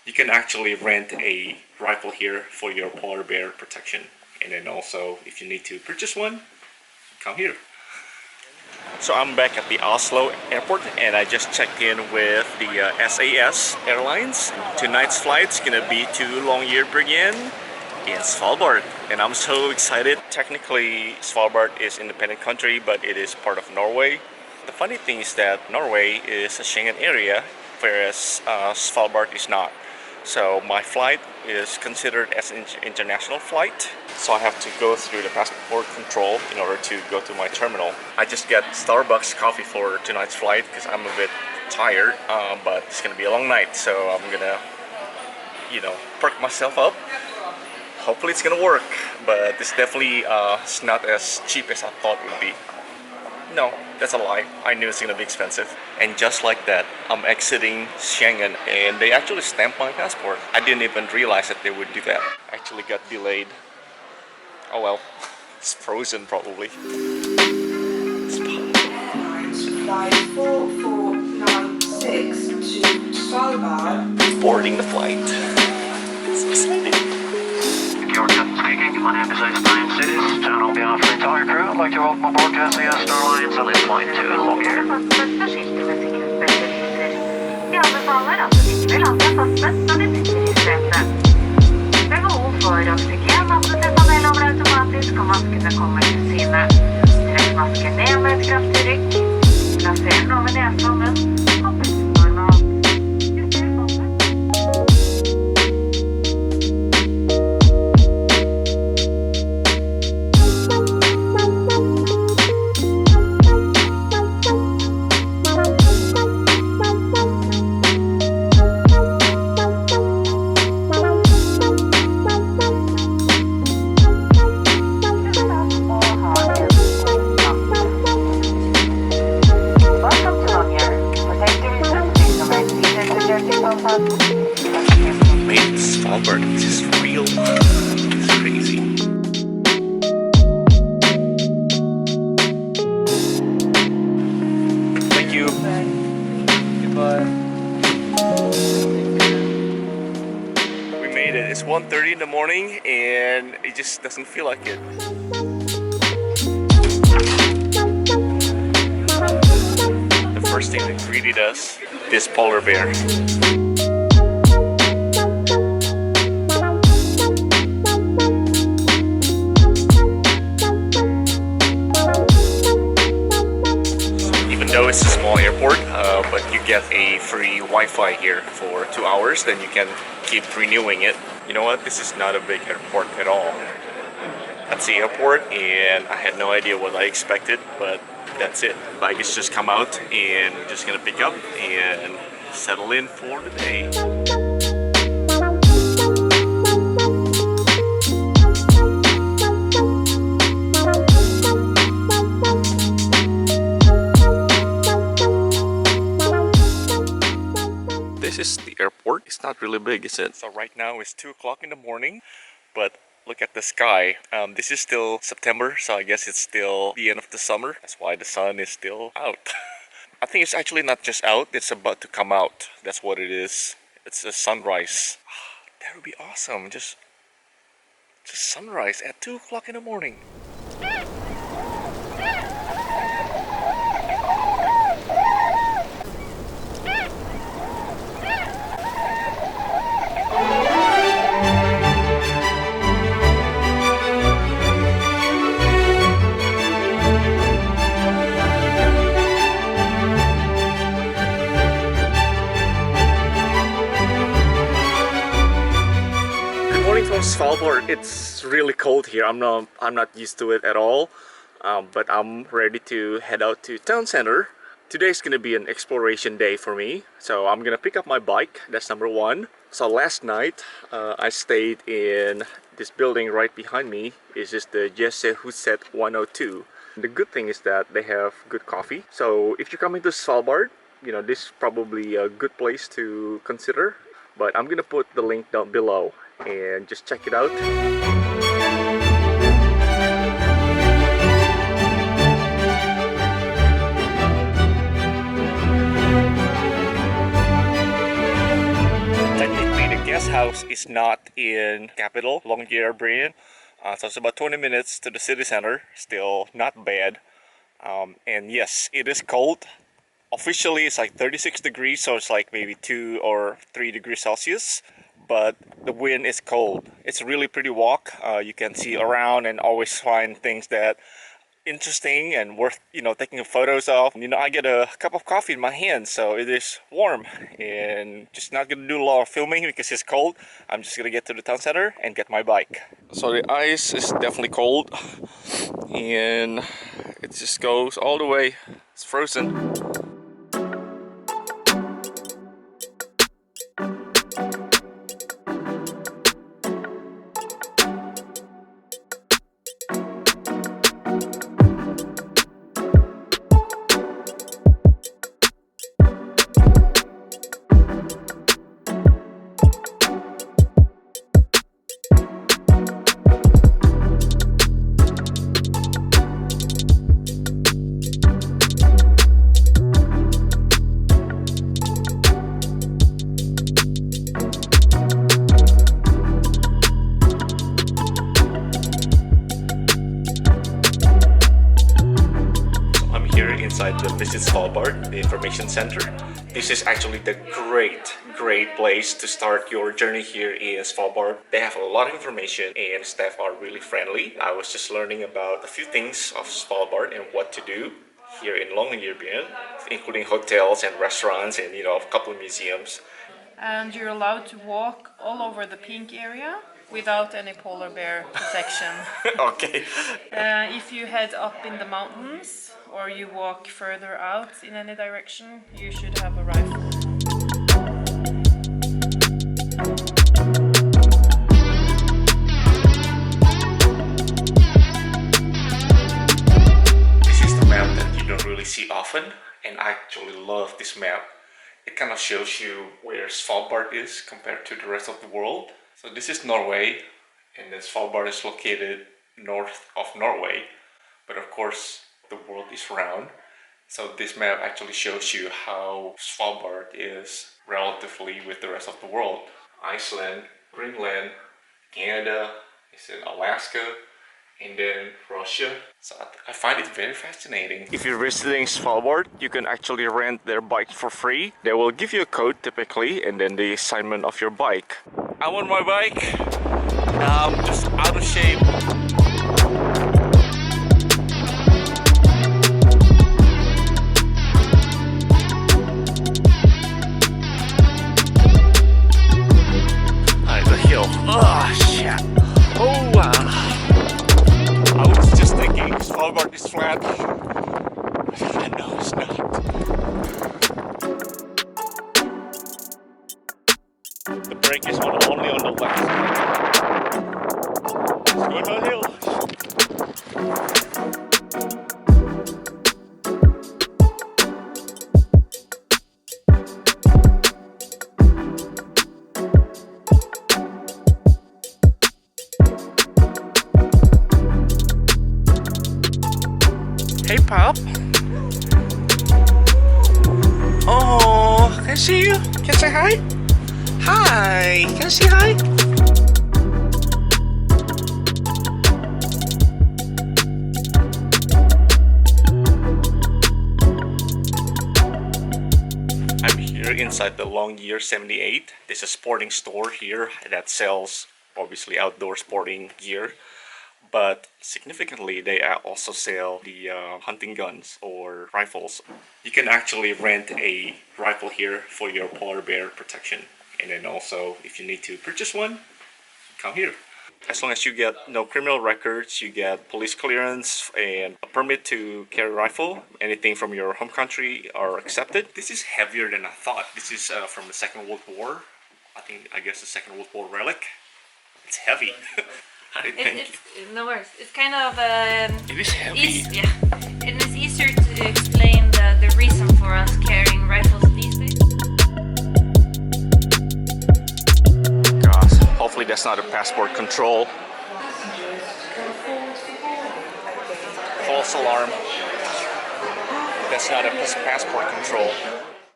You can actually rent a rifle here for your polar bear protection. And then also, if you need to purchase one, come here. So I'm back at the Oslo airport and I just checked in with the SAS Airlines. Tonight's flight's gonna be to Longyearbyen in Svalbard, and I'm so excited. Technically, Svalbard is an independent country, but it is part of Norway. The funny thing is that Norway is a Schengen Area, whereas Svalbard is not. So my flight is considered as an international flight. So I have to go through the passport control in order to go to my terminal. I just got Starbucks coffee for tonight's flight because I'm a bit tired, but it's gonna be a long night. So I'm gonna, perk myself up. Hopefully it's gonna work, but it's definitely it's not as cheap as I thought it would be. No, that's a lie. I knew it's gonna be expensive. And just like that, I'm exiting Schengen and they actually stamped my passport. I didn't even realize that they would do that. Actually got delayed. Oh well, it's frozen probably. Flight 4496 to Svalbard. Boarding the flight. It's exciting. Your captain speaking. My name is Einstein Cities, and on behalf of the entire crew, I'd like to welcome aboard SAS Airlines on its flight to Longyearbyen. Vi anbefaler at du ikke vil lande fastet når du sitter i setet. Ved behov for oksygen åpnes et panel over automatisk, og maskene kommer til syne. Trekk masken ned med et kraftig rykk. Plasser den over nesa og munn, og pust normalt. Juster åpnet. Made in Svalbard, this is real. It's crazy. Thank you. Goodbye. We made it. It's 1:30 in the morning and it just doesn't feel like it. The first thing that greeted us, this polar bear. Though it's a small airport, but you get a free Wi-Fi here for 2 hours, then you can keep renewing it. You know what? This is not a big airport at all. That's the airport, and I had no idea what I expected, but that's it. Baggage just come out, and we're just gonna pick up and settle in for the day. This is the airport. It's not really big, is it? So right now it's 2 o'clock in the morning, but look at the sky. This is still September, so I guess it's still the end of the summer. That's why the sun is still out. I think it's actually not just out, it's about to come out. That's what it is. It's a sunrise. That would be awesome. Just sunrise at 2 o'clock in the morning. Svalbard, it's really cold here. I'm not used to it at all, but I'm ready to head out to town center. Today's gonna be an exploration day for me, so I'm gonna pick up my bike. That's number one. So last night I stayed in this building right behind me. It's just the Gjestehuset 102. The good thing is that they have good coffee. So if you're coming to Svalbard, this is probably a good place to consider. But I'm gonna put the link down below and just check it out. Technically the house is not in capital, Longyearbyen. So it's about 20 minutes to the city center. Still not bad. And yes, it is cold. Officially, it's like 36 degrees, so it's like maybe 2 or 3 degrees Celsius. But the wind is cold. It's a really pretty walk. You can see around and always find things that interesting and worth taking photos of. I get a cup of coffee in my hand, so it is warm, and just not gonna do a lot of filming because it's cold. I'm just gonna get to the town center and get my bike. So the ice is definitely cold, and it just goes all the way. It's frozen. Inside the Visit Svalbard, the information center. This is actually the great place to start your journey here in Svalbard. They have a lot of information and staff are really friendly. I was just learning about a few things of Svalbard and what to do here in Longyearbyen, including hotels and restaurants and a couple of museums. And you're allowed to walk all over the pink area without any polar bear protection. Okay. If you head up in the mountains or you walk further out in any direction, you should have a rifle. This is the map that you don't really see often, and I actually love this map. It kind of shows you where Svalbard is compared to the rest of the world. So this is Norway, and then Svalbard is located north of Norway, but of course the world is round. So this map actually shows you how Svalbard is relatively with the rest of the world. Iceland, Greenland, Canada, is in Alaska, and then Russia. So I find it very fascinating. If you're visiting Svalbard, you can actually rent their bike for free. They will give you a code typically, and then the assignment of your bike. I'm on my bike. I'm just out of shape. The hill. Oh shit. Oh wow. I was just thinking Svalbard is flat. No, it's not. The brake is only on the left. Let's go downhill. Hey, Pop. Oh, can I see you? Can I say hi? Hi, can I say hi? I'm here inside the Longyear 78. There's a sporting store here that sells obviously outdoor sporting gear. But significantly, they also sell the hunting guns or rifles. You can actually rent a rifle here for your polar bear protection. And then also, if you need to purchase one, come here. As long as you get no criminal records, you get police clearance and a permit to carry a rifle, anything from your home country are accepted. This is heavier than I thought. This is from the Second World War. I guess the Second World War relic. It's heavy. It's no worries. It's kind of it is heavy. yeah, and it's easier to explain the reason for us carrying rifles these days. Gosh, hopefully that's not a passport control. False alarm. That's not a passport control.